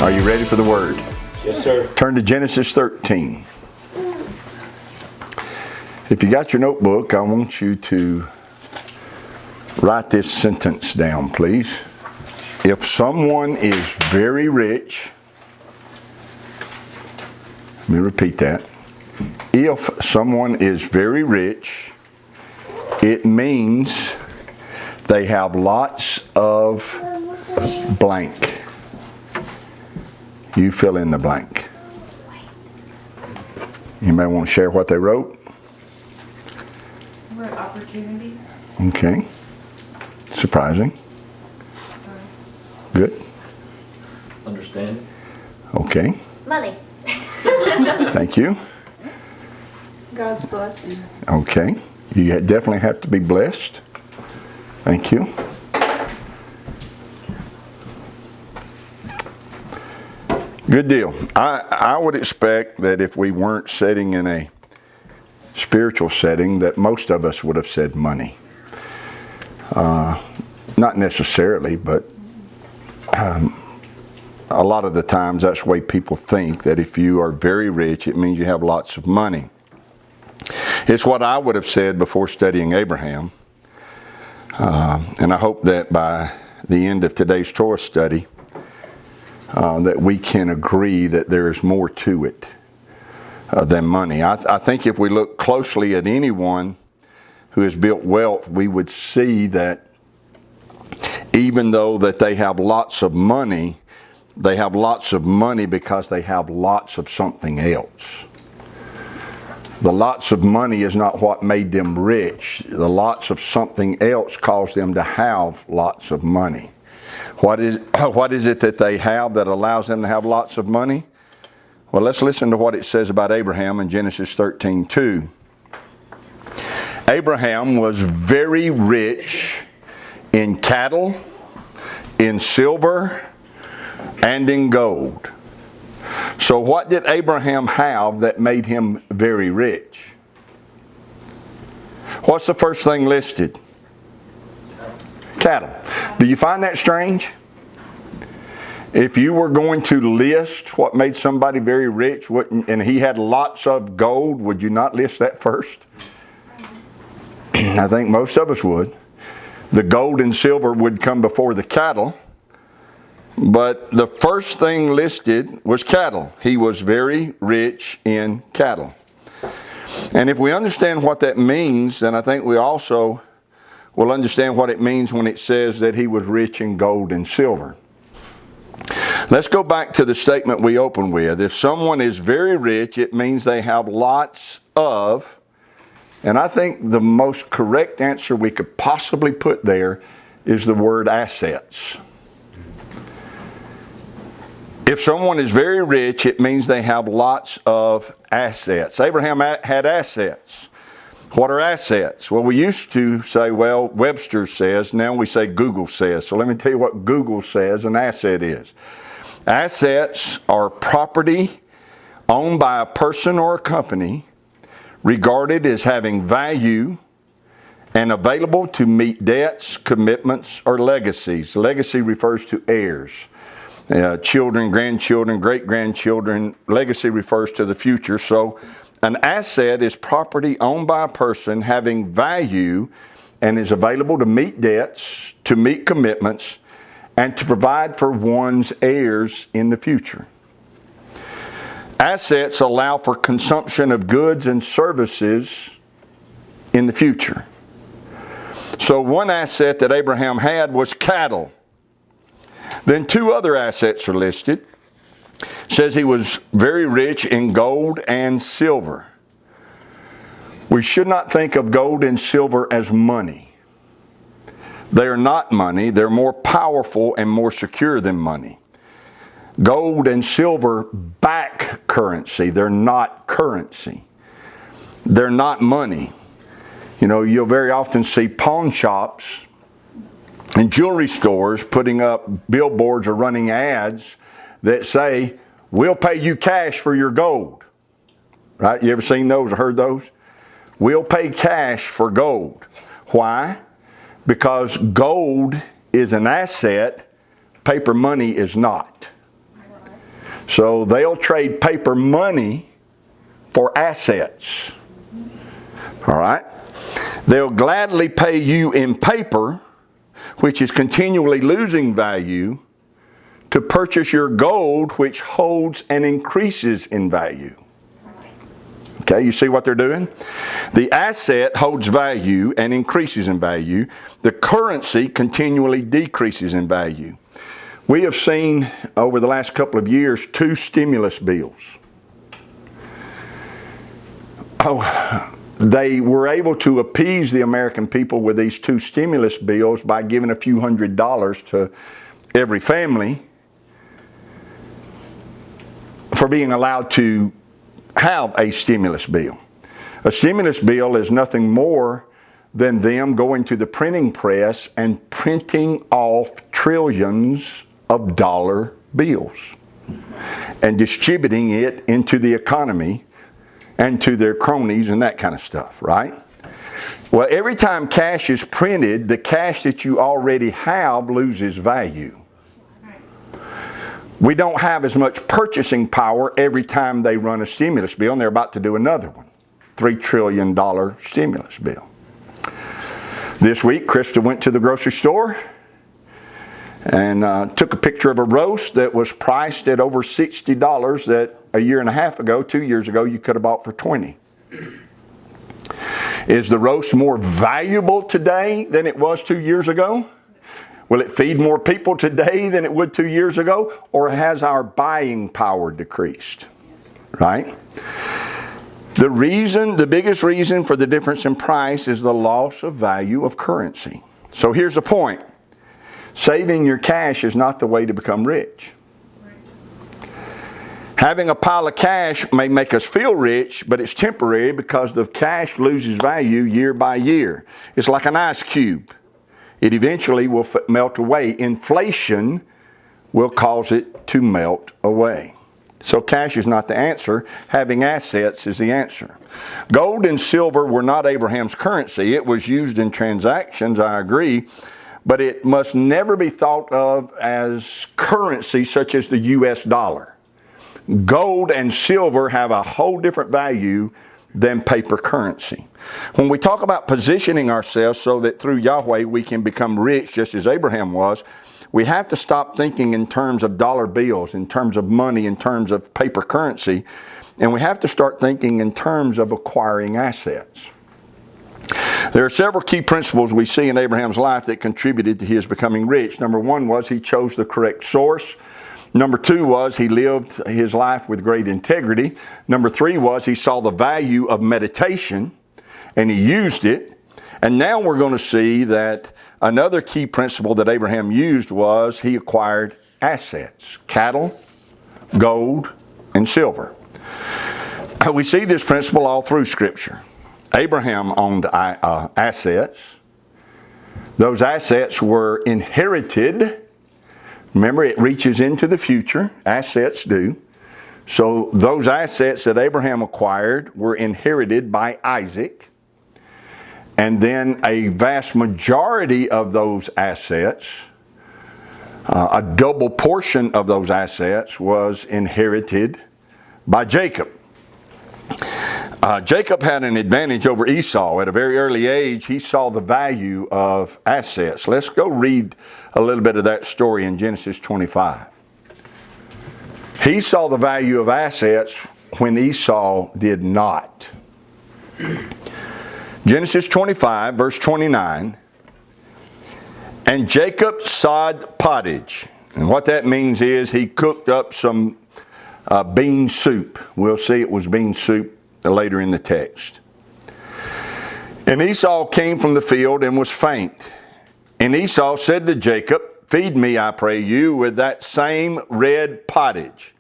Are you ready for the word? Yes, sir. Turn to Genesis 13. If you got your notebook, I want you to write this sentence down, please. If someone is very rich, let me repeat that. If someone is very rich, it means they have lots of blank. You fill in the blank. Anybody want to share what they wrote? Word opportunity. Okay. Surprising. Good. Understanding. Okay. Money. Thank you. God's blessings. Okay. You definitely have to be blessed. Thank you. Good deal. I would expect that if we weren't sitting in a spiritual setting, that most of us would have said money. Not necessarily, but a lot of the times that's the way people think, that if you are very rich, it means you have lots of money. It's what I would have said before studying Abraham. And I hope that by the end of today's Torah study, that we can agree that there is more to it than money. I think if we look closely at anyone who has built wealth, we would see that even though that they have lots of money because they have lots of something else. The lots of money is not what made them rich. The lots of something else caused them to have lots of money. What is it that they have that allows them to have lots of money? Well, let's listen to what it says about Abraham in Genesis 13:2. Abraham was very rich in cattle, in silver, and in gold. So what did Abraham have that made him very rich? What's the first thing listed? Cattle. Do you find that strange? If you were going to list what made somebody very rich, and he had lots of gold, would you not list that first? I think most of us would. The gold and silver would come before the cattle. But the first thing listed was cattle. He was very rich in cattle. And if we understand what that means, then I think we also will understand what it means when it says that he was rich in gold and silver. Let's go back to the statement we opened with. If someone is very rich, it means they have lots of, and I think the most correct answer we could possibly put there is the word assets. If someone is very rich, it means they have lots of assets. Abraham had assets. What are assets? Well, we used to say, well, Webster says. Now we say Google says. So let me tell you what Google says an asset is. Assets are property owned by a person or a company regarded as having value and available to meet debts, commitments, or legacies. Legacy refers to heirs. Children, grandchildren, great-grandchildren. Legacy refers to the future. So an asset is property owned by a person having value and is available to meet debts, to meet commitments, and to provide for one's heirs in the future. Assets allow for consumption of goods and services in the future. So one asset that Abraham had was cattle. Then two other assets are listed. It says he was very rich in gold and silver. We should not think of gold and silver as money. They are not money. They're more powerful and more secure than money. Gold and silver back currency. They're not currency. They're not money. You know, you'll very often see pawn shops and jewelry stores putting up billboards or running ads that say, we'll pay you cash for your gold. Right? You ever seen those or heard those? We'll pay cash for gold. Why? Because gold is an asset, paper money is not. So they'll trade paper money for assets. All right? They'll gladly pay you in paper, which is continually losing value, to purchase your gold, which holds and increases in value. Okay, you see what they're doing? The asset holds value and increases in value. The currency continually decreases in value. We have seen over the last couple of years 2 stimulus bills. They were able to appease the American people with these 2 stimulus bills by giving a few $100s to every family for being allowed to have a stimulus bill. A stimulus bill is nothing more than them going to the printing press and printing off trillions of dollar bills and distributing it into the economy and to their cronies and that kind of stuff, right? Well, every time cash is printed, the cash that you already have loses value. We don't have as much purchasing power every time they run a stimulus bill, and they're about to do another one, $3 trillion stimulus bill. This week, Krista went to the grocery store and took a picture of a roast that was priced at over $60 that a year and a half ago, 2 years ago, you could have bought for $20. Is the roast more valuable today than it was 2 years ago? Will it feed more people today than it would 2 years ago? Or has our buying power decreased? Right? The biggest reason for the difference in price is the loss of value of currency. So here's the point. Saving your cash is not the way to become rich. Having a pile of cash may make us feel rich, but it's temporary because the cash loses value year by year. It's like an ice cube. It eventually will melt away. Inflation will cause it to melt away. So cash is not the answer. Having assets is the answer. Gold and silver were not Abraham's currency. It was used in transactions, I agree, but it must never be thought of as currency such as the U.S. dollar. Gold and silver have a whole different value than paper currency. When we talk about positioning ourselves so that through Yahweh we can become rich just as Abraham was, we have to stop thinking in terms of dollar bills, in terms of money, in terms of paper currency, and we have to start thinking in terms of acquiring assets. There are several key principles we see in Abraham's life that contributed to his becoming rich. Number one was he chose the correct source. Number two was he lived his life with great integrity. Number three was he saw the value of meditation and he used it. And now we're going to see that another key principle that Abraham used was he acquired assets, cattle, gold, and silver. We see this principle all through Scripture. Abraham owned assets. Those assets were inherited. Remember, it reaches into the future. Assets do. So those assets that Abraham acquired were inherited by Isaac. And then a vast majority of those assets, a double portion of those assets was inherited by Jacob. Jacob had an advantage over Esau. At a very early age, he saw the value of assets. Let's go read a little bit of that story in Genesis 25. He saw the value of assets when Esau did not. Genesis 25, verse 29. And Jacob sod pottage. And what that means is he cooked up some bean soup. We'll see it was bean soup later in the text. And Esau came from the field and was faint. And Esau said to Jacob, feed me, I pray you, with that same red pottage.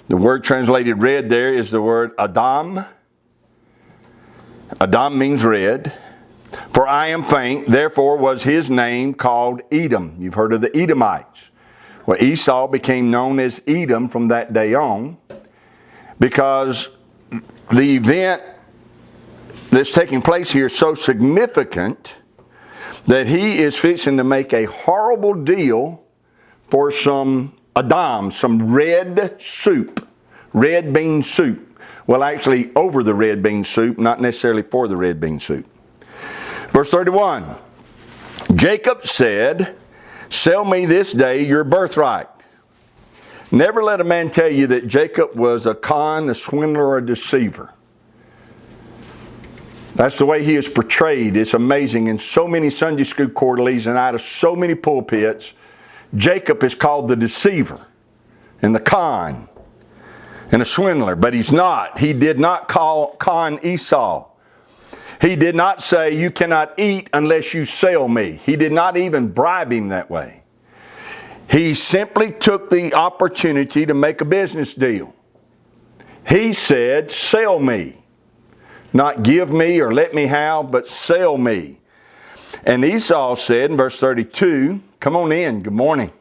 The word translated red there is the word Adam. Adam means red. For I am faint, therefore was his name called Edom. You've heard of the Edomites. Well, Esau became known as Edom from that day on because the event that's taking place here is so significant that he is fixing to make a horrible deal for some Adam, some red soup, red bean soup. Well, actually, over the red bean soup, not necessarily for the red bean soup. Verse 31, Jacob said, sell me this day your birthright. Never let a man tell you that Jacob was a con, a swindler, or a deceiver. That's the way he is portrayed. It's amazing. In so many Sunday school quarterlies and out of so many pulpits, Jacob is called the deceiver and the con and a swindler, but he's not. He did not call con Esau. He did not say, you cannot eat unless you sell me. He did not even bribe him that way. He simply took the opportunity to make a business deal. He said, sell me. Not give me or let me have, but sell me. And Esau said in verse 32, come on in, good morning.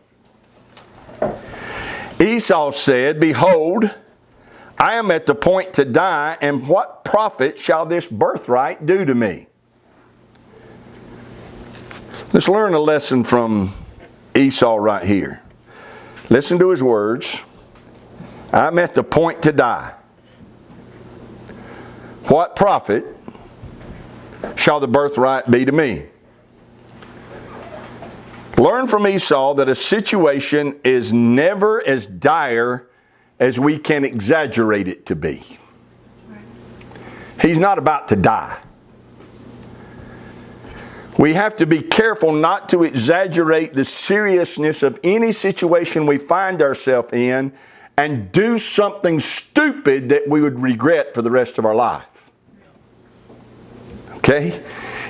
Esau said, behold, I am at the point to die, and what profit shall this birthright do to me? Let's learn a lesson from Esau right here. Listen to his words. I'm at the point to die. What profit shall the birthright be to me? Learn from Esau that a situation is never as dire as we can exaggerate it to be. He's not about to die. We have to be careful not to exaggerate the seriousness of any situation we find ourselves in and do something stupid that we would regret for the rest of our life. Okay?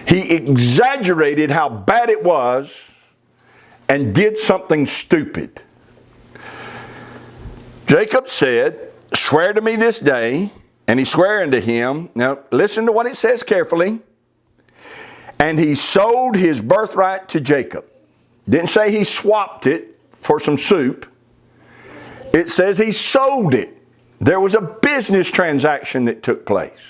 He exaggerated how bad it was and did something stupid. Jacob said, swear to me this day, and he swore unto him. Now, listen to what it says carefully. And he sold his birthright to Jacob. Didn't say he swapped it for some soup. It says he sold it. There was a business transaction that took place.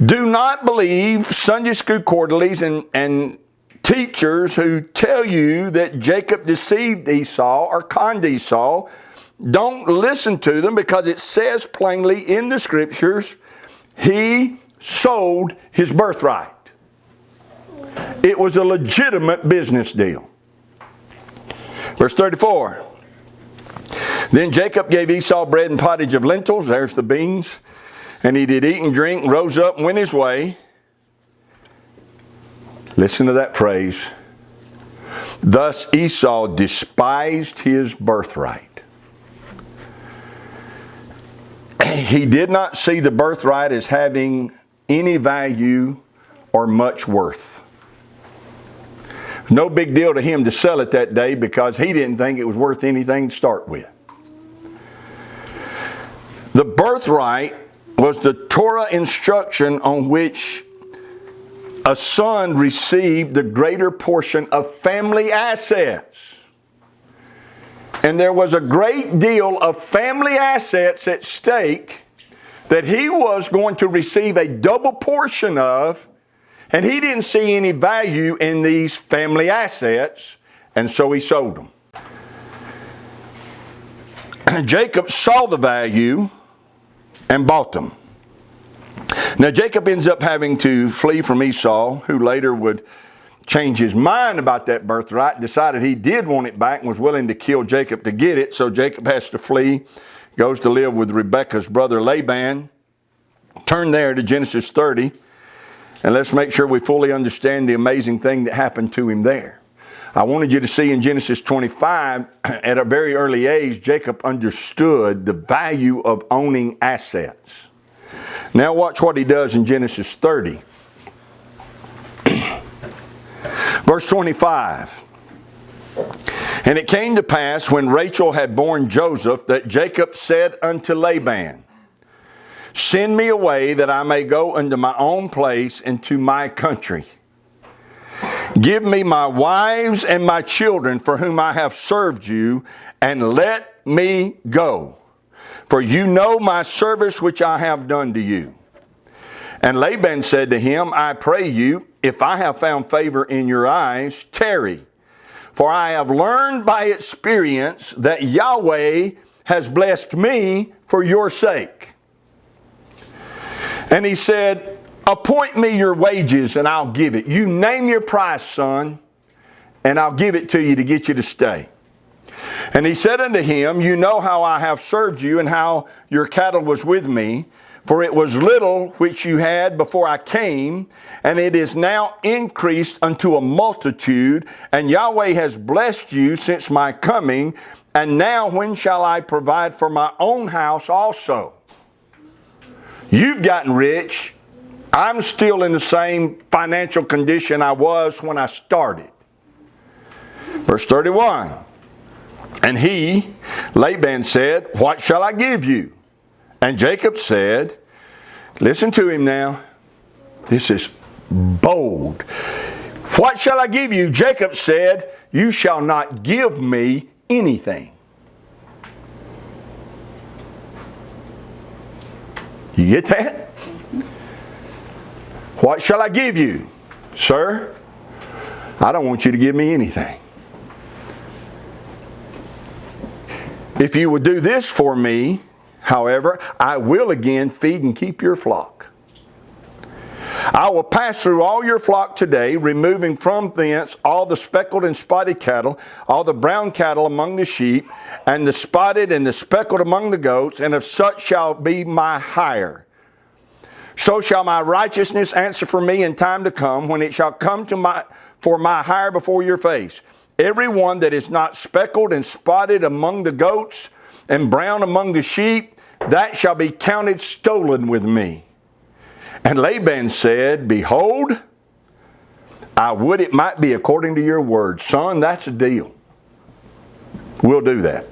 Do not believe Sunday school quarterlies and teachers who tell you that Jacob deceived Esau or conned Esau. Don't listen to them, because it says plainly in the scriptures, he sold his birthright. It was a legitimate business deal. Verse 34. Then Jacob gave Esau bread and pottage of lentils. There's the beans. And he did eat and drink, rose up and went his way. Listen to that phrase. Thus Esau despised his birthright. He did not see the birthright as having any value or much worth. No big deal to him to sell it that day, because he didn't think it was worth anything to start with. The birthright was the Torah instruction on which a son received the greater portion of family assets. And there was a great deal of family assets at stake that he was going to receive a double portion of, and he didn't see any value in these family assets, and so he sold them. Jacob saw the value and bought them. Now Jacob ends up having to flee from Esau, who later would change his mind about that birthright, decided he did want it back and was willing to kill Jacob to get it. So Jacob has to flee, goes to live with Rebekah's brother Laban. Turn there to Genesis 30, and let's make sure we fully understand the amazing thing that happened to him there. I wanted you to see in Genesis 25, at a very early age, Jacob understood the value of owning assets. Now watch what he does in Genesis 30. Verse 25. And it came to pass, when Rachel had borne Joseph, that Jacob said unto Laban, send me away, that I may go unto my own place and to my country. Give me my wives and my children, for whom I have served you, and let me go. For you know my service which I have done to you. And Laban said to him, I pray you, if I have found favor in your eyes, tarry. For I have learned by experience that Yahweh has blessed me for your sake. And he said, appoint me your wages and I'll give it. You name your price, son, and I'll give it to you to get you to stay. And he said unto him, you know how I have served you and how your cattle was with me. For it was little which you had before I came, and it is now increased unto a multitude, and Yahweh has blessed you since my coming, and now when shall I provide for my own house also? You've gotten rich. I'm still in the same financial condition I was when I started. Verse 31. And he, Laban, said, what shall I give you? And Jacob said, listen to him now. This is bold. What shall I give you? Jacob said, you shall not give me anything. You get that? What shall I give you? Sir, I don't want you to give me anything. If you would do this for me, however, I will again feed and keep your flock. I will pass through all your flock today, removing from thence all the speckled and spotted cattle, all the brown cattle among the sheep, and the spotted and the speckled among the goats, and of such shall be my hire. So shall my righteousness answer for me in time to come, when it shall come for my hire before your face. Every one that is not speckled and spotted among the goats and brown among the sheep, that shall be counted stolen with me. And Laban said, behold, I would it might be according to your word. Son, that's a deal. We'll do that.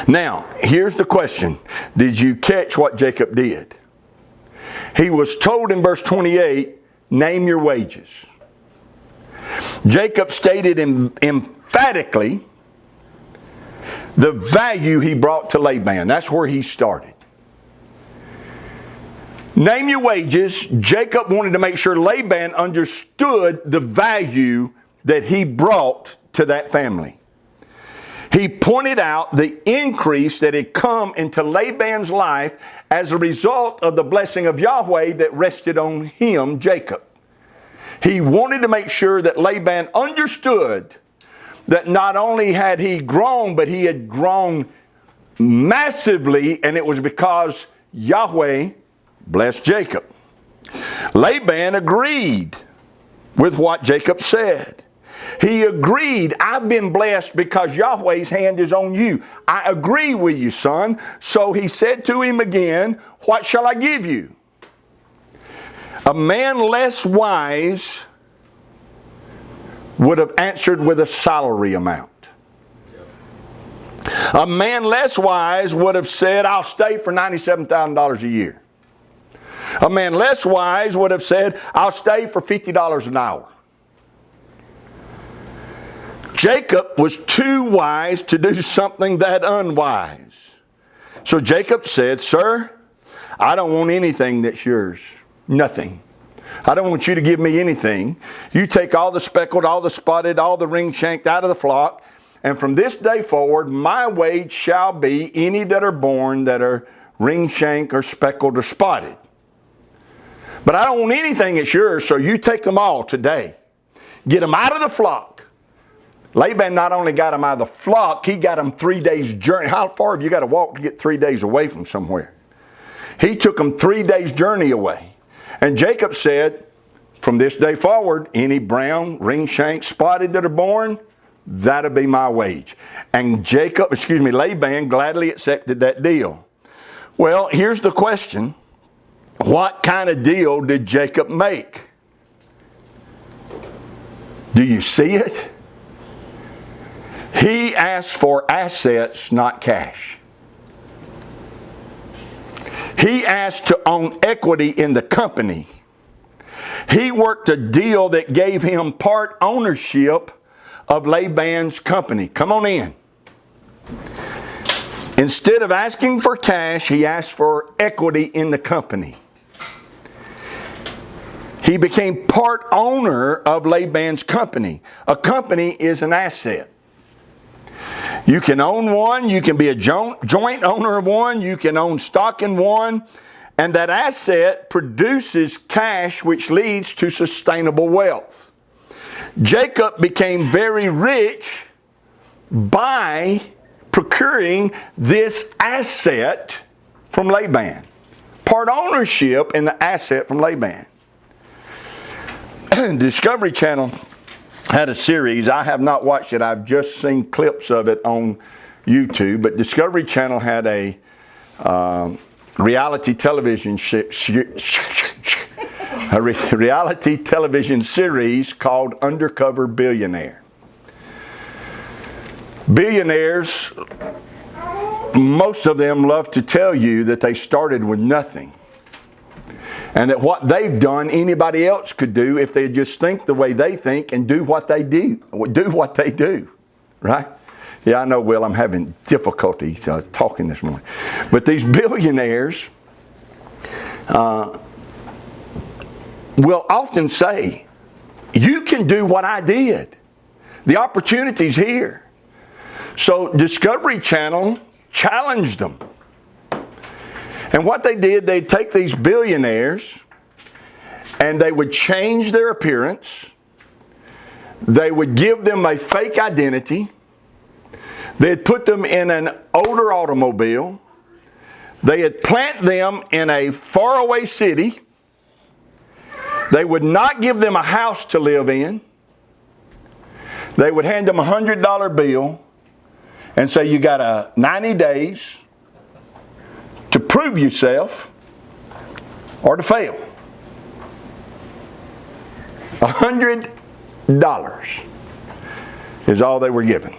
Now, here's the question. Did you catch what Jacob did? He was told in verse 28, name your wages. Jacob stated emphatically the value he brought to Laban. That's where he started. Name your wages. Jacob wanted to make sure Laban understood the value that he brought to that family. He pointed out the increase that had come into Laban's life as a result of the blessing of Yahweh that rested on him, Jacob. He wanted to make sure that Laban understood that not only had he grown, but he had grown massively, and it was because Yahweh blessed Jacob. Laban agreed with what Jacob said. He agreed, I've been blessed because Yahweh's hand is on you. I agree with you, son. So he said to him again, what shall I give you? A man less wise would have answered with a salary amount. A man less wise would have said, I'll stay for $97,000 a year. A man less wise would have said, I'll stay for $50 an hour. Jacob was too wise to do something that unwise. So Jacob said, sir, I don't want anything that's yours. Nothing. I don't want you to give me anything. You take all the speckled, all the spotted, all the ring-shanked out of the flock, and from this day forward, my wage shall be any that are born that are ring-shanked or speckled or spotted. But I don't want anything that's yours, so you take them all today. Get them out of the flock. Laban not only got them out of the flock, he got them 3 days' journey. How far have you got to walk to get 3 days away from somewhere? He took them 3 days' journey away. And Jacob said, from this day forward, any brown, ring-shanked, spotted that are born, that'll be my wage. And Laban gladly accepted that deal. Well, here's the question. What kind of deal did Jacob make? Do you see it? He asked for assets, not cash. He asked to own equity in the company. He worked a deal that gave him part ownership of Laban's company. Come on in. Instead of asking for cash, he asked for equity in the company. he became part owner of Laban's company. A company is an asset. You can own one, you can be a joint owner of one, you can own stock in one, and that asset produces cash which leads to sustainable wealth. Jacob became very rich by procuring this asset from Laban. Part ownership in the asset from Laban. Discovery Channel had a series. I have not watched it. I've just seen clips of it on YouTube. But Discovery Channel had a reality television reality television series called Undercover Billionaire. Billionaires, most of them love to tell you that they started with nothing. And that what they've done, anybody else could do if they just think the way they think and do what they do. Do what they do. Right? Yeah, I know, Will, I'm having difficulty talking this morning. But these billionaires will often say, you can do what I did. The opportunity's here. So Discovery Channel challenged them. And what they did, they'd take these billionaires and they would change their appearance. They would give them a fake identity. They'd put them in an older automobile. They'd plant them in a faraway city. They would not give them a house to live in. They would hand them a $100 bill and say, you got 90 days to prove yourself or to fail. $100 is all they were given.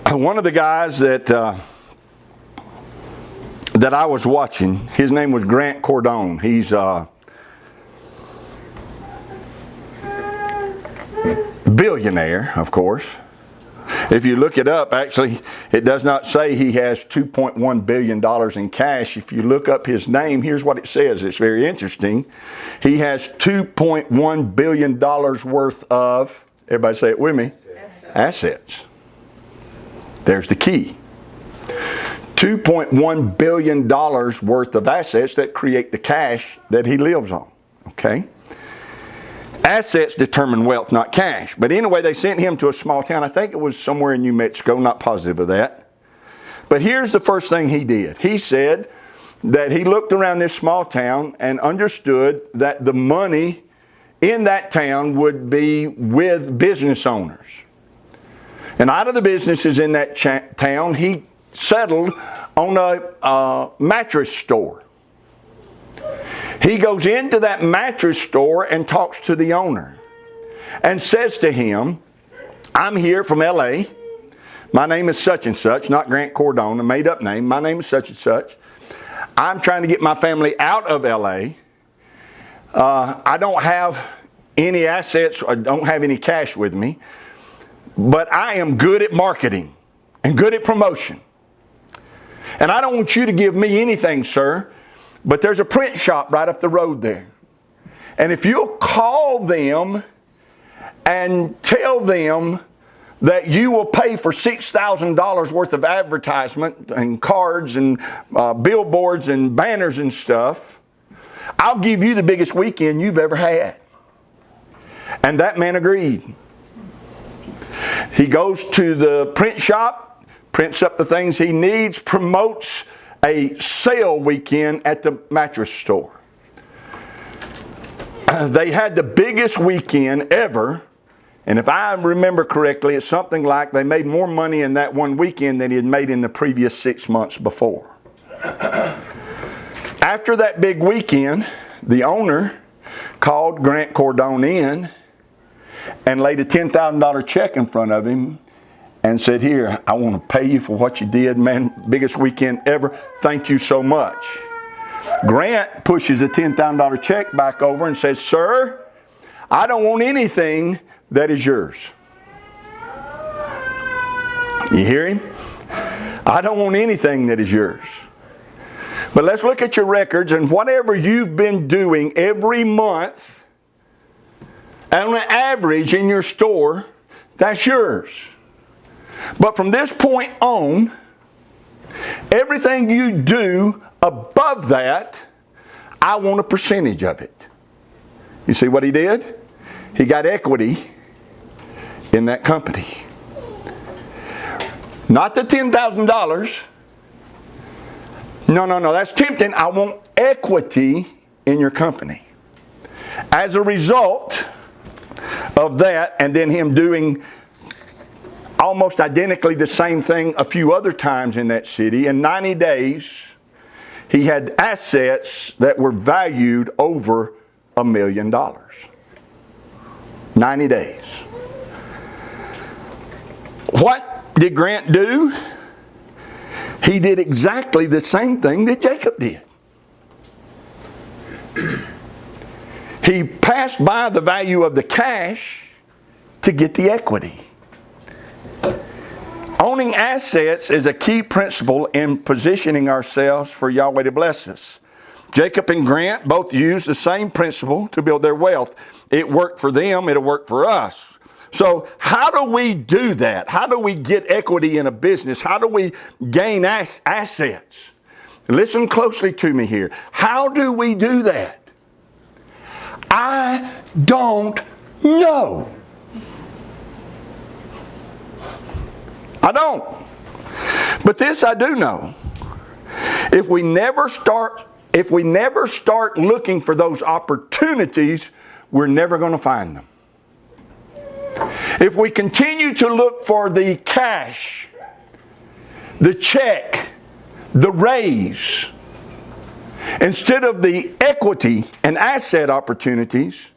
One of the guys that I was watching, his name was Grant Cardone. He's billionaire, of course. If you look it up, actually, it does not say he has $2.1 billion in cash. If you look up his name, here's what it says. It's very interesting. He has $2.1 billion worth of, everybody say it with me, assets. There's the key. $2.1 billion worth of assets that create the cash that he lives on. Okay? Assets determine wealth, not cash. But anyway, they sent him to a small town. I think it was somewhere in New Mexico, not positive of that. But here's the first thing he did. He said that he looked around this small town and understood that the money in that town would be with business owners. And out of the businesses in that town, he settled on a mattress store. He goes into that mattress store and talks to the owner and says to him, I'm here from LA. My name is such and such, not Grant Cardone, a made up name. My name is such and such. I'm trying to get my family out of LA. I don't have any assets, I don't have any cash with me, but I am good at marketing and good at promotion. And I don't want you to give me anything, sir, but there's a print shop right up the road there. And if you'll call them and tell them that you will pay for $6,000 worth of advertisement and cards and billboards and banners and stuff, I'll give you the biggest weekend you've ever had. And that man agreed. He goes to the print shop, prints up the things he needs, promotes a sale weekend at the mattress store. They had the biggest weekend ever, and if I remember correctly, it's something like they made more money in that one weekend than he had made in the previous 6 months before. After that big weekend, the owner called Grant Cardone in and laid a $10,000 check in front of him and said, here, I want to pay you for what you did, man. Biggest weekend ever. Thank you so much. Grant pushes a $10,000 check back over and says, sir, I don't want anything that is yours. You hear him? I don't want anything that is yours. But let's look at your records, and whatever you've been doing every month, on an average in your store, that's yours. But from this point on, everything you do above that, I want a percentage of it. You see what he did? He got equity in that company. Not the $10,000. No, that's tempting. I want equity in your company. As a result of that, and then him doing almost identically the same thing a few other times in that city, in 90 days, he had assets that were valued over $1 million. 90 days. What did Grant do? He did exactly the same thing that Jacob did. He passed by the value of the cash to get the equity. Owning assets is a key principle in positioning ourselves for Yahweh to bless us. Jacob and Grant both used the same principle to build their wealth. It worked for them, it'll work for us. So how do we do that? How do we get equity in a business? How do we gain assets? Listen closely to me here. How do we do that? I don't know. I don't. But this I do know. If we never start looking for those opportunities, we're never going to find them. If we continue to look for the cash, the check, the raise, instead of the equity and asset opportunities,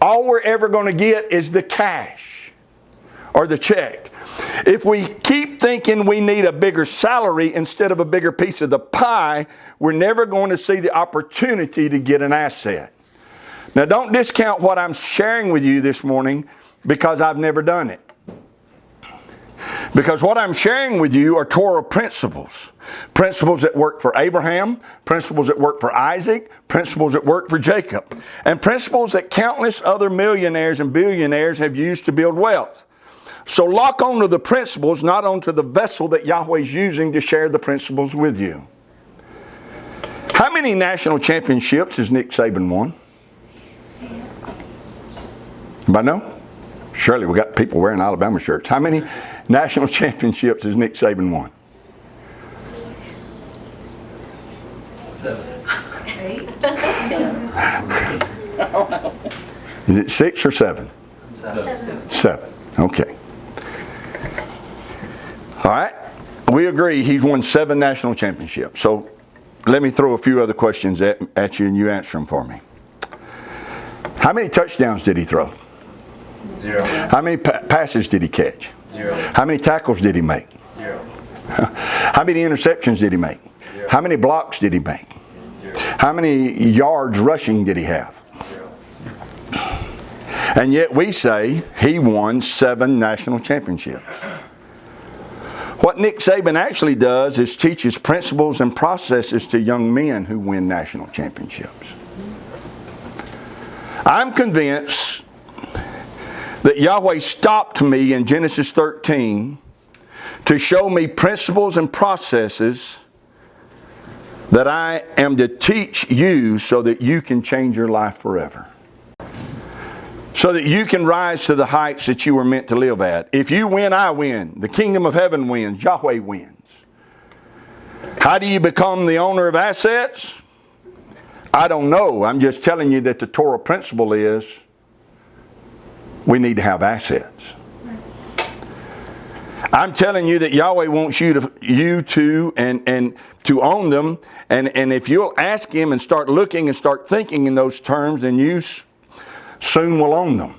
all we're ever going to get is the cash or the check. If we keep thinking we need a bigger salary instead of a bigger piece of the pie, we're never going to see the opportunity to get an asset. Now, don't discount what I'm sharing with you this morning because I've never done it. Because what I'm sharing with you are Torah principles. Principles that work for Abraham, principles that work for Isaac, principles that work for Jacob, and principles that countless other millionaires and billionaires have used to build wealth. So lock onto the principles, not onto the vessel that Yahweh is using to share the principles with you. How many national championships has Nick Saban won? Anybody know? Surely we got people wearing Alabama shirts. How many national championships has Nick Saban won? 7. 8. Is it 6 or 7? 7. 7. Okay. All right. We agree he's won 7 national championships. So let me throw a few other questions at you and you answer them for me. How many touchdowns did he throw? 0. How many passes did he catch? 0. How many tackles did he make? 0. How many interceptions did he make? 0. How many blocks did he make? 0. How many yards rushing did he have? 0. And yet we say he won 7 national championships. What Nick Saban actually does is teaches principles and processes to young men who win national championships. I'm convinced that Yahweh stopped me in Genesis 13 to show me principles and processes that I am to teach you so that you can change your life forever. So that you can rise to the heights that you were meant to live at. If you win, I win. The kingdom of heaven wins. Yahweh wins. How do you become the owner of assets? I don't know. I'm just telling you that the Torah principle is we need to have assets. I'm telling you that Yahweh wants you to own them. And if you'll ask Him and start looking and start thinking in those terms, then you soon will own them.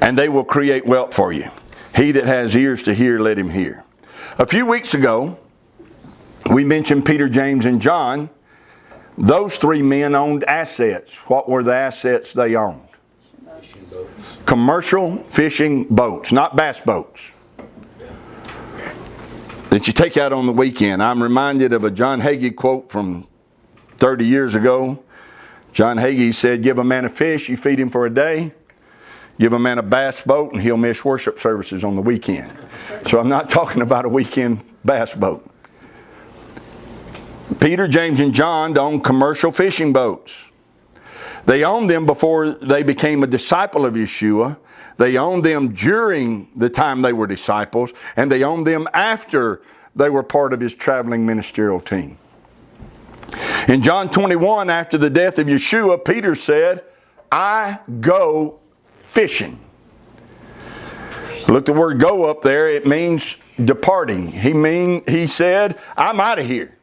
And they will create wealth for you. He that has ears to hear, let him hear. A few weeks ago, we mentioned Peter, James, and John. Those 3 men owned assets. What were the assets they owned? Commercial fishing boats, not bass boats. that you take out on the weekend. I'm reminded of a John Hagee quote from 30 years ago. John Hagee said, give a man a fish, you feed him for a day. Give a man a bass boat and he'll miss worship services on the weekend. So I'm not talking about a weekend bass boat. Peter, James, and John owned commercial fishing boats. They owned them before they became a disciple of Yeshua. They owned them during the time they were disciples, and they owned them after they were part of his traveling ministerial team. In John 21, after the death of Yeshua, Peter said, I go fishing. Look the word go up there. It means departing. He said, I'm out of here.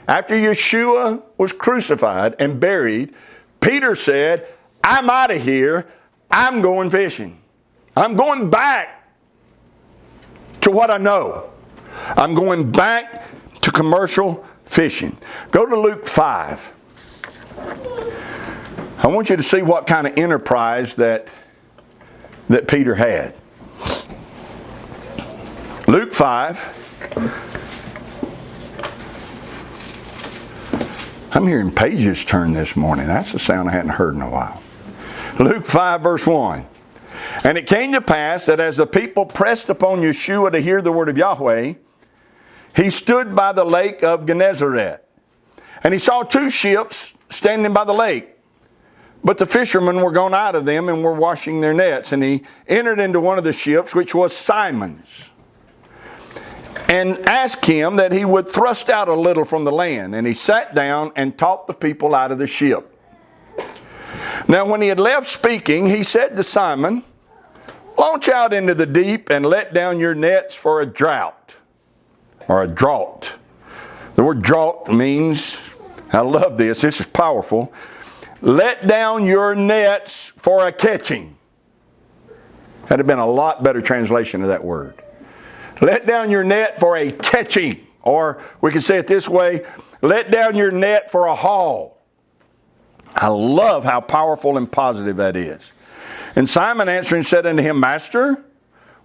After Yeshua was crucified and buried, Peter said, I'm out of here. I'm going fishing. I'm going back to what I know. I'm going back to commercial fishing. Go to Luke 5. I want you to see what kind of enterprise that Peter had. Luke 5. I'm hearing pages turn this morning. That's a sound I hadn't heard in a while. Luke 5 verse 1. And it came to pass that as the people pressed upon Yeshua to hear the word of Yahweh, he stood by the lake of Gennesaret. And he saw two ships standing by the lake. But the fishermen were gone out of them and were washing their nets. And he entered into one of the ships, which was Simon's, and asked him that he would thrust out a little from the land. And he sat down and taught the people out of the ship. Now when he had left speaking, he said to Simon, launch out into the deep and let down your nets for a drought, or a draught. The word draught means, I love this, this is powerful. Let down your nets for a catching. That'd have been a lot better translation of that word. Let down your net for a catching. Or we could say it this way, let down your net for a haul. I love how powerful and positive that is. And Simon answering said unto him, Master,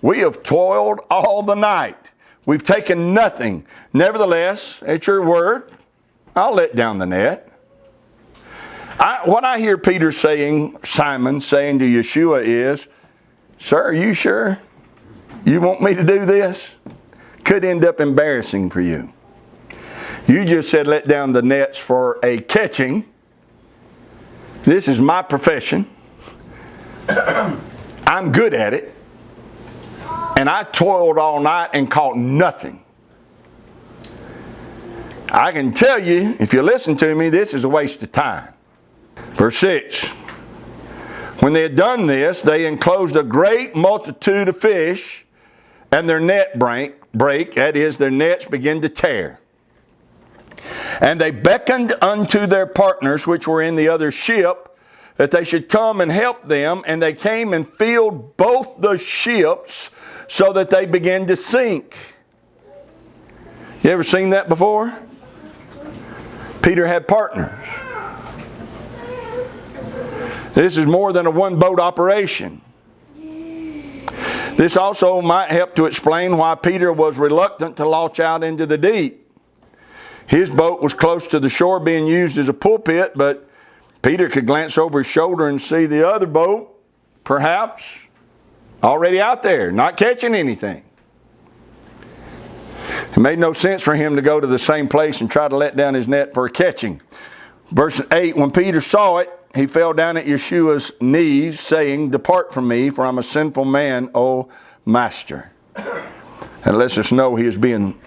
we have toiled all the night. We've taken nothing. Nevertheless, at your word, I'll let down the net. What I hear Peter saying, Simon saying to Yeshua is, Sir, are you sure you want me to do this? Could end up embarrassing for you. You just said let down the nets for a catching. This is my profession. I'm good at it. And I toiled all night and caught nothing. I can tell you, if you listen to me, this is a waste of time. Verse 6. When they had done this, they enclosed a great multitude of fish, and their net brake, that is, their nets began to tear. And they beckoned unto their partners, which were in the other ship, that they should come and help them. And they came and filled both the ships, so that they began to sink. You ever seen that before? Peter had partners. This is more than a one-boat operation. This also might help to explain why Peter was reluctant to launch out into the deep. His boat was close to the shore being used as a pulpit, but Peter could glance over his shoulder and see the other boat, perhaps, already out there, not catching anything. It made no sense for him to go to the same place and try to let down his net for a catching. Verse 8, when Peter saw it, he fell down at Yeshua's knees, saying, Depart from me, for I'm a sinful man, O Master. That lets us know he was being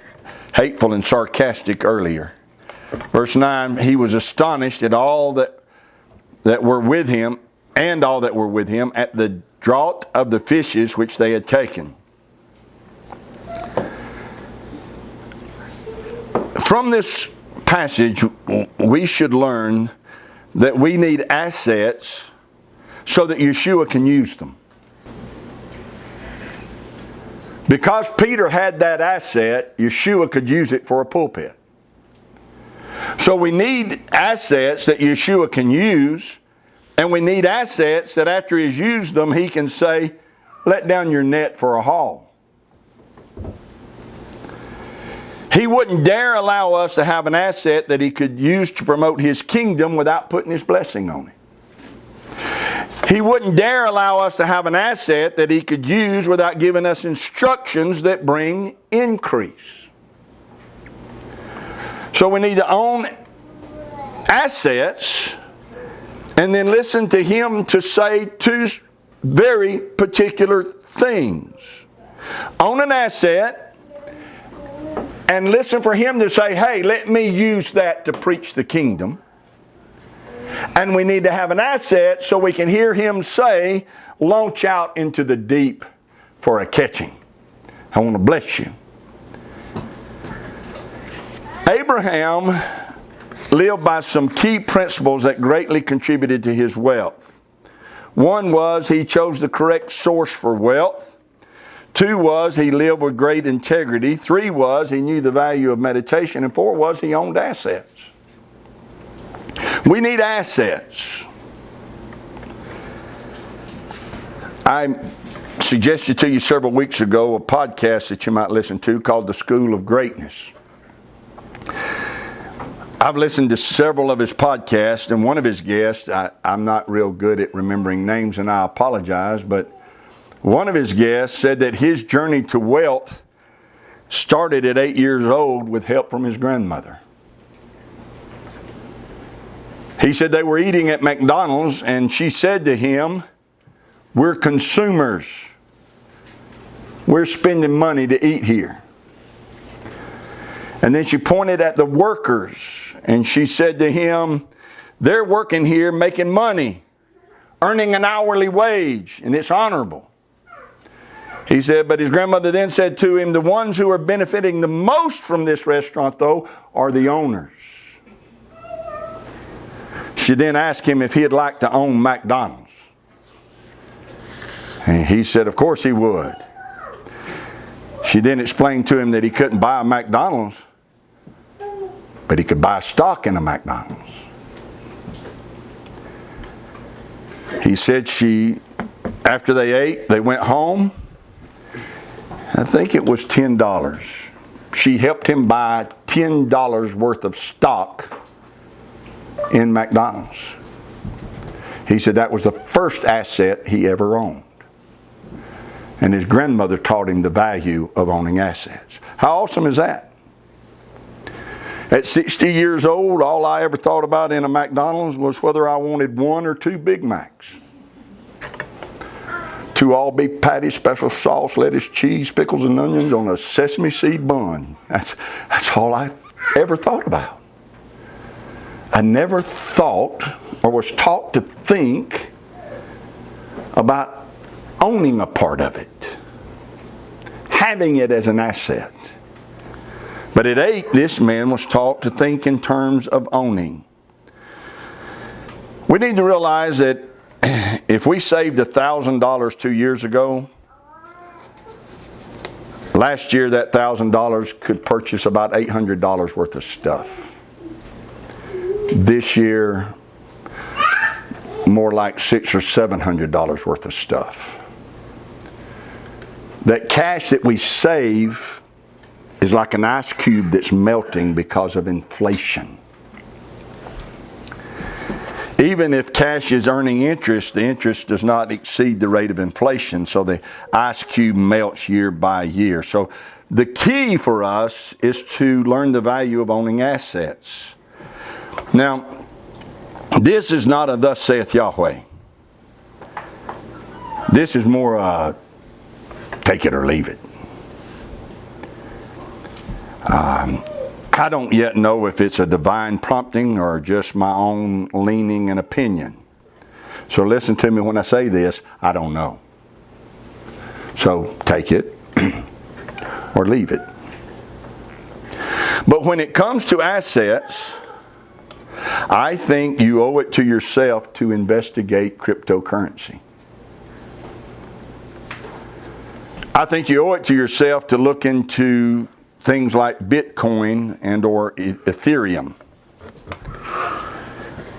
hateful and sarcastic earlier. Verse 9, he was astonished at all that were with him, and all that were with him, at the draught of the fishes which they had taken. From this passage, we should learn that we need assets so that Yeshua can use them. Because Peter had that asset, Yeshua could use it for a pulpit. So we need assets that Yeshua can use, and we need assets that after he's used them, he can say, let down your net for a haul. He wouldn't dare allow us to have an asset that he could use to promote his kingdom without putting his blessing on it. He wouldn't dare allow us to have an asset that he could use without giving us instructions that bring increase. So we need to own assets and then listen to him to say two very particular things. Own an asset and listen for him to say, hey, let me use that to preach the kingdom. And we need to have an asset so we can hear him say, launch out into the deep for a catching. I want to bless you. Abraham lived by some key principles that greatly contributed to his wealth. One was he chose the correct source for wealth. 2 was he lived with great integrity. 3 was he knew the value of meditation. And 4 was he owned assets. We need assets. I suggested to you several weeks ago a podcast that you might listen to called The School of Greatness. I've listened to several of his podcasts, and one of his guests, I'm not real good at remembering names and I apologize, but one of his guests said that his journey to wealth started at 8 years old with help from his grandmother. He said they were eating at McDonald's and she said to him, we're consumers. We're spending money to eat here. And then she pointed at the workers and she said to him, they're working here making money, earning an hourly wage, and it's honorable. He said, but his grandmother then said to him, the ones who are benefiting the most from this restaurant, though, are the owners. She then asked him if he'd like to own McDonald's. And he said, of course he would. She then explained to him that he couldn't buy a McDonald's, but he could buy stock in a McDonald's. He said after they ate, they went home. I think it was $10. She helped him buy $10 worth of stock in McDonald's. He said that was the first asset he ever owned. And his grandmother taught him the value of owning assets. How awesome is that? At 60 years old, all I ever thought about in a McDonald's was whether I wanted 1 or 2 Big Macs. 2 all-beef patties, special sauce, lettuce, cheese, pickles, and onions on a sesame seed bun. That's all I ever thought about. I never thought or was taught to think about owning a part of it, having it as an asset. But at 8, this man was taught to think in terms of owning. We need to realize that if we saved $1,000 2 years ago, last year that $1,000 could purchase about $800 worth of stuff. This year, more like $600 or $700 worth of stuff. That cash that we save is like an ice cube that's melting because of inflation. Even if cash is earning interest, the interest does not exceed the rate of inflation, so the ice cube melts year by year. So the key for us is to learn the value of owning assets. Now, this is not a thus saith Yahweh. This is more take it or leave it. I don't yet know if it's a divine prompting or just my own leaning and opinion. So listen to me when I say this, I don't know. So take it or leave it. But when it comes to assets, I think you owe it to yourself to investigate cryptocurrency. I think you owe it to yourself to look into things like Bitcoin and or Ethereum.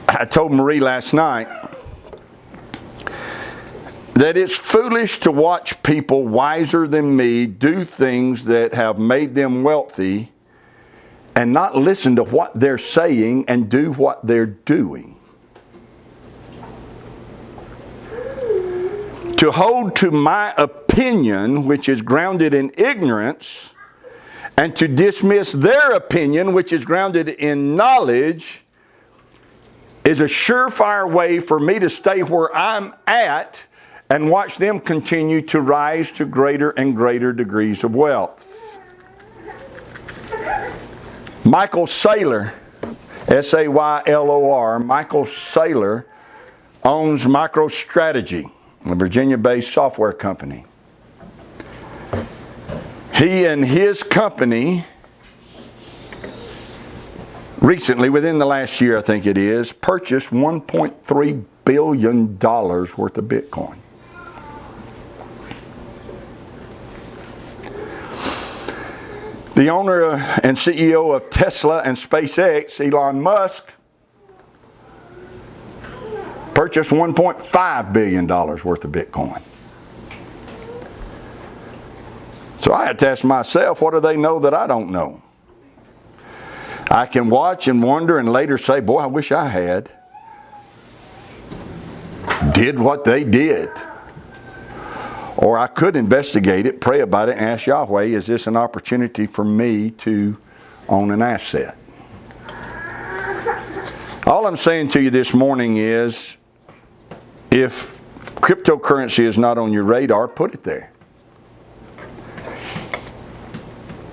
I told Marie last night that it's foolish to watch people wiser than me do things that have made them wealthy and not listen to what they're saying and do what they're doing. To hold to my opinion, which is grounded in ignorance, and to dismiss their opinion, which is grounded in knowledge, is a surefire way for me to stay where I'm at and watch them continue to rise to greater and greater degrees of wealth. Michael Saylor, S-A-Y-L-O-R, Michael Saylor owns MicroStrategy, a Virginia-based software company. He and his company recently, within the last year I think it is, purchased $1.3 billion worth of Bitcoin. The owner and CEO of Tesla and SpaceX, Elon Musk, purchased $1.5 billion worth of Bitcoin. So I had to ask myself, what do they know that I don't know? I can watch and wonder and later say, boy, I wish I had did what they did. Or I could investigate it, pray about it, and ask Yahweh, is this an opportunity for me to own an asset? All I'm saying to you this morning is, if cryptocurrency is not on your radar, put it there.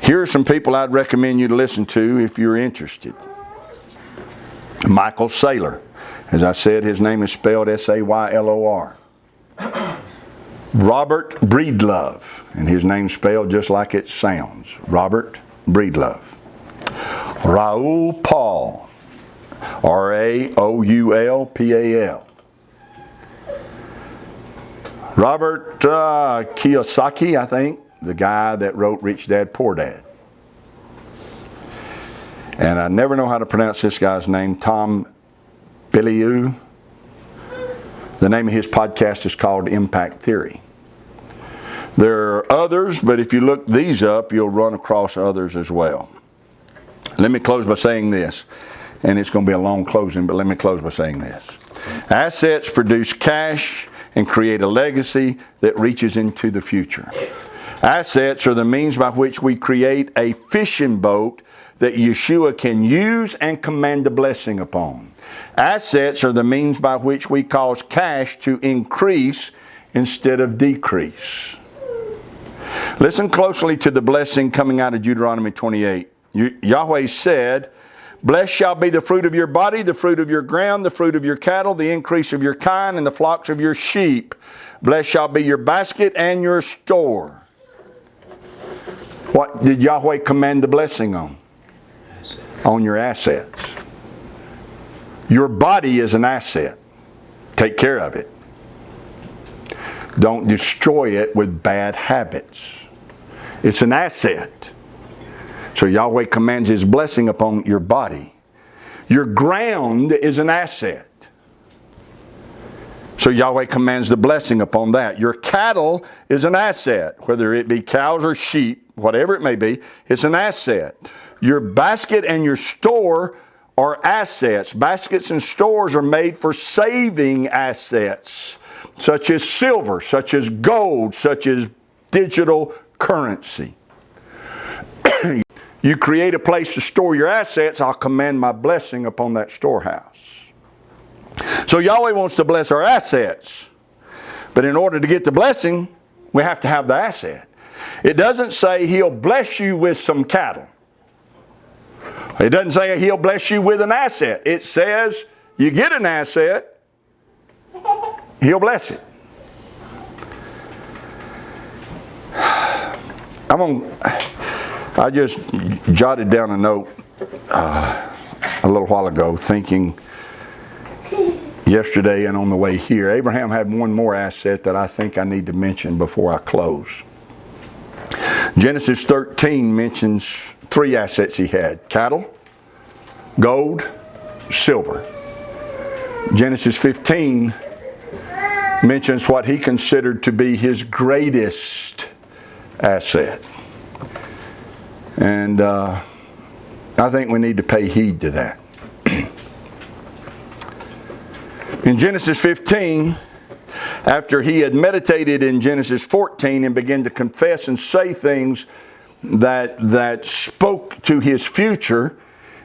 Here are some people I'd recommend you to listen to if you're interested. Michael Saylor. As I said, his name is spelled S-A-Y-L-O-R. Robert Breedlove, and his name's spelled just like it sounds. Robert Breedlove. Raoul Paul, R-A-O-U-L-P-A-L. Robert Kiyosaki, I think, the guy that wrote Rich Dad, Poor Dad. And I never know how to pronounce this guy's name, Tom Bilyeu. The name of his podcast is called Impact Theory. There are others, but if you look these up, you'll run across others as well. Let me close by saying this, and it's going to be a long closing, but let me close by saying this. Assets produce cash and create a legacy that reaches into the future. Assets are the means by which we create a fishing boat that Yeshua can use and command a blessing upon. Assets are the means by which we cause cash to increase instead of decrease. Listen closely to the blessing coming out of Deuteronomy 28. Yahweh said, "Blessed shall be the fruit of your body, the fruit of your ground, the fruit of your cattle, the increase of your kind, and the flocks of your sheep. Blessed shall be your basket and your store." What did Yahweh command the blessing on? On your assets. Your body is an asset. Take care of it. Don't destroy it with bad habits. It's an asset. So Yahweh commands His blessing upon your body. Your ground is an asset. So Yahweh commands the blessing upon that. Your cattle is an asset, whether it be cows or sheep, whatever it may be, it's an asset. Your basket and your store are assets. Baskets and stores are made for saving assets, such as silver, such as gold, such as digital currency. You create a place to store your assets, I'll command my blessing upon that storehouse. So Yahweh wants to bless our assets. But in order to get the blessing, we have to have the asset. It doesn't say He'll bless you with some cattle. It doesn't say He'll bless you with an asset. It says you get an asset, He'll bless it. I just jotted down a note a little while ago, thinking yesterday and on the way here. Abraham had one more asset that I think I need to mention before I close. Genesis 13 mentions 3 assets he had: cattle, gold, silver. Genesis 15 mentions what he considered to be his greatest asset. And I think we need to pay heed to that. In Genesis 15, after he had meditated in Genesis 14 and began to confess and say things that spoke to his future,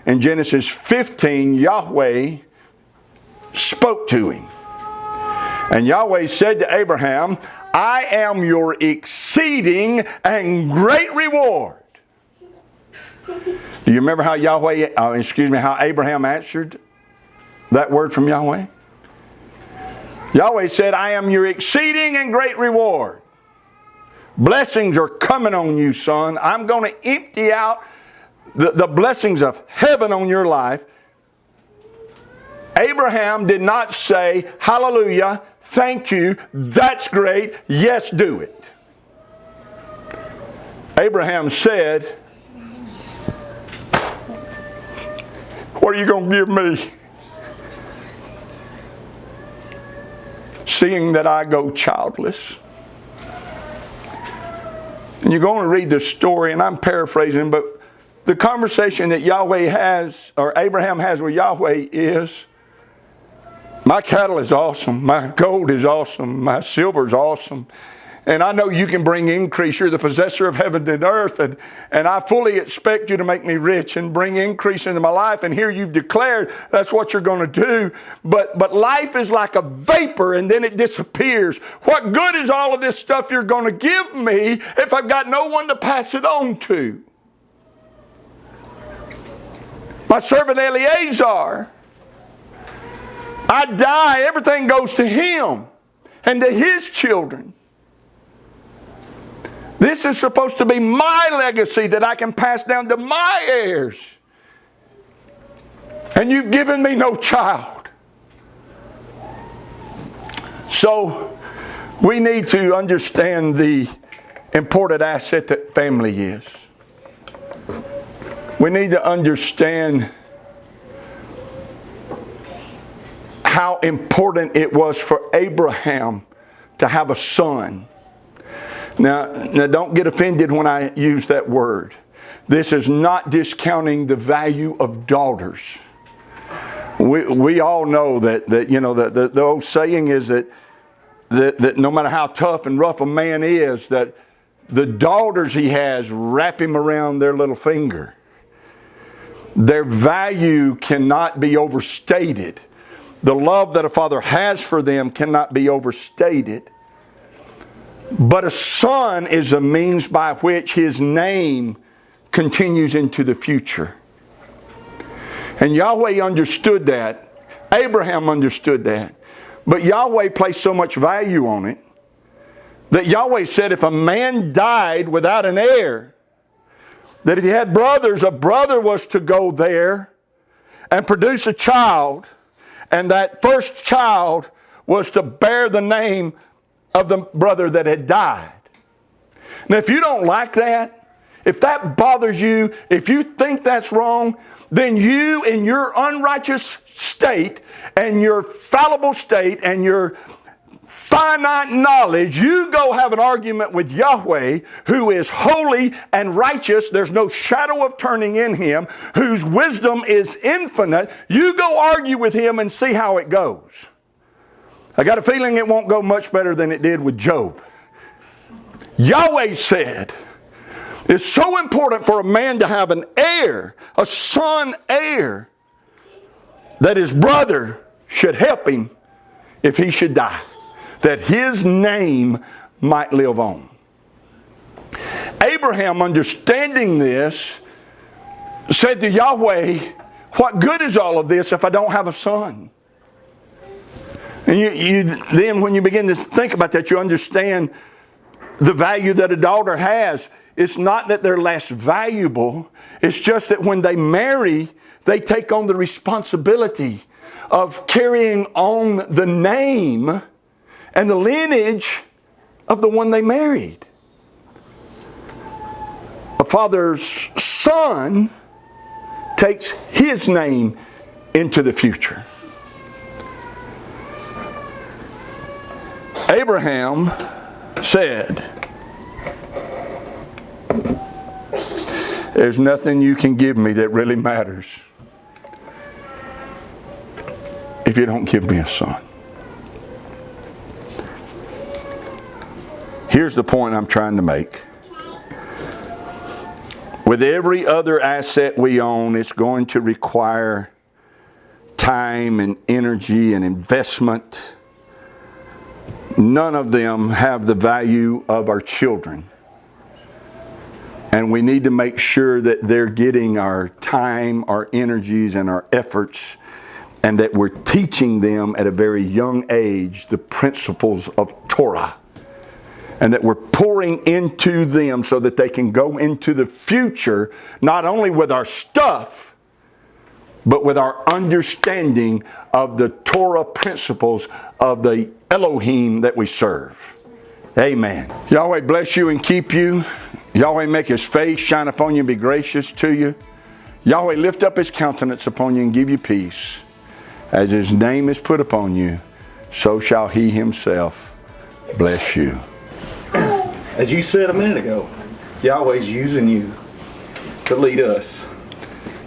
in Genesis 15, Yahweh spoke to him. And Yahweh said to Abraham, I am your exceeding and great reward. Do you remember how how Abraham answered that word from Yahweh? Yahweh said, I am your exceeding and great reward. Blessings are coming on you, son. I'm going to empty out the blessings of heaven on your life. Abraham did not say, hallelujah, thank you, that's great, yes, do it. Abraham said, what are you going to give me? Seeing that I go childless. And you're going to read the story, and I'm paraphrasing, but the conversation that Yahweh has, or Abraham has with Yahweh is, my cattle is awesome, my gold is awesome, my silver is awesome, and I know you can bring increase. You're the possessor of heaven and earth, and I fully expect you to make me rich and bring increase into my life. And here you've declared that's what you're going to do. But life is like a vapor, and then it disappears. What good is all of this stuff you're going to give me if I've got no one to pass it on to? My servant Eleazar, I die, everything goes to him and to his children. This is supposed to be my legacy that I can pass down to my heirs. And you've given me no child. So we need to understand the important asset that family is. We need to understand how important it was for Abraham to have a son. Now don't get offended when I use that word. This is not discounting the value of daughters. We all know that you know the old saying is that no matter how tough and rough a man is, that the daughters he has wrap him around their little finger. Their value cannot be overstated. The love that a father has for them cannot be overstated. But a son is a means by which his name continues into the future. And Yahweh understood that. Abraham understood that. But Yahweh placed so much value on it that Yahweh said if a man died without an heir, that if he had brothers, a brother was to go there and produce a child, and that first child was to bear the name of the brother that had died. Now, if you don't like that, if that bothers you, if you think that's wrong, then you in your unrighteous state and your fallible state and your finite knowledge, you go have an argument with Yahweh, who is holy and righteous. There's no shadow of turning in him, whose wisdom is infinite. You go argue with him and see how it goes. I got a feeling it won't go much better than it did with Job. Yahweh said, it's so important for a man to have an heir, a son heir, that his brother should help him if he should die, that his name might live on. Abraham, understanding this, said to Yahweh, what good is all of this if I don't have a son? And then when you begin to think about that, you understand the value that a daughter has. It's not that they're less valuable. It's just that when they marry, they take on the responsibility of carrying on the name and the lineage of the one they married. A father's son takes his name into the future. Abraham said, There's nothing you can give me that really matters if you don't give me a son. Here's the point I'm trying to make. With every other asset we own, it's going to require time and energy and investment. None of them have the value of our children. And we need to make sure that they're getting our time, our energies, and our efforts, and that we're teaching them at a very young age the principles of Torah. And that we're pouring into them so that they can go into the future, not only with our stuff, but with our understanding of the Torah principles of the Elohim that we serve. Amen. Yahweh bless you and keep you. Yahweh make His face shine upon you and be gracious to you. Yahweh lift up His countenance upon you and give you peace. As His name is put upon you, so shall He Himself bless you. As you said a minute ago, Yahweh's using you to lead us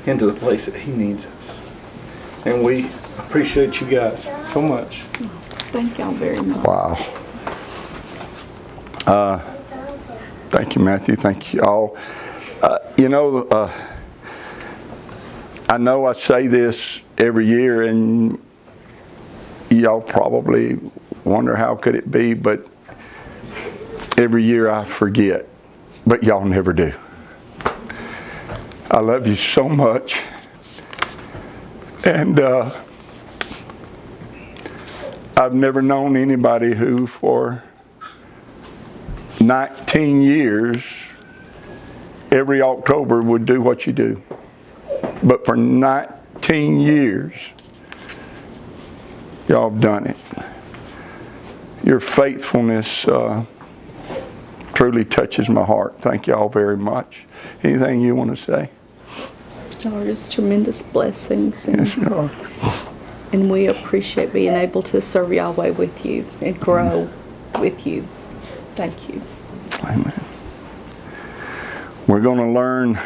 into the place that He needs us. And we appreciate you guys so much. Thank y'all very much. Wow. Thank you, Matthew. Thank you all. I know I say this every year, and y'all probably wonder how could it be, but every year I forget, but y'all never do. I love you so much. And I've never known anybody who for 19 years, every October would do what you do. But for 19 years, y'all have done it. Your faithfulness truly touches my heart. Thank y'all very much. Anything you want to say? Y'all are just tremendous blessings. And, Yes, you are. and we appreciate being able to serve Yahweh with you and grow with you. Thank you. Amen. We're going to learn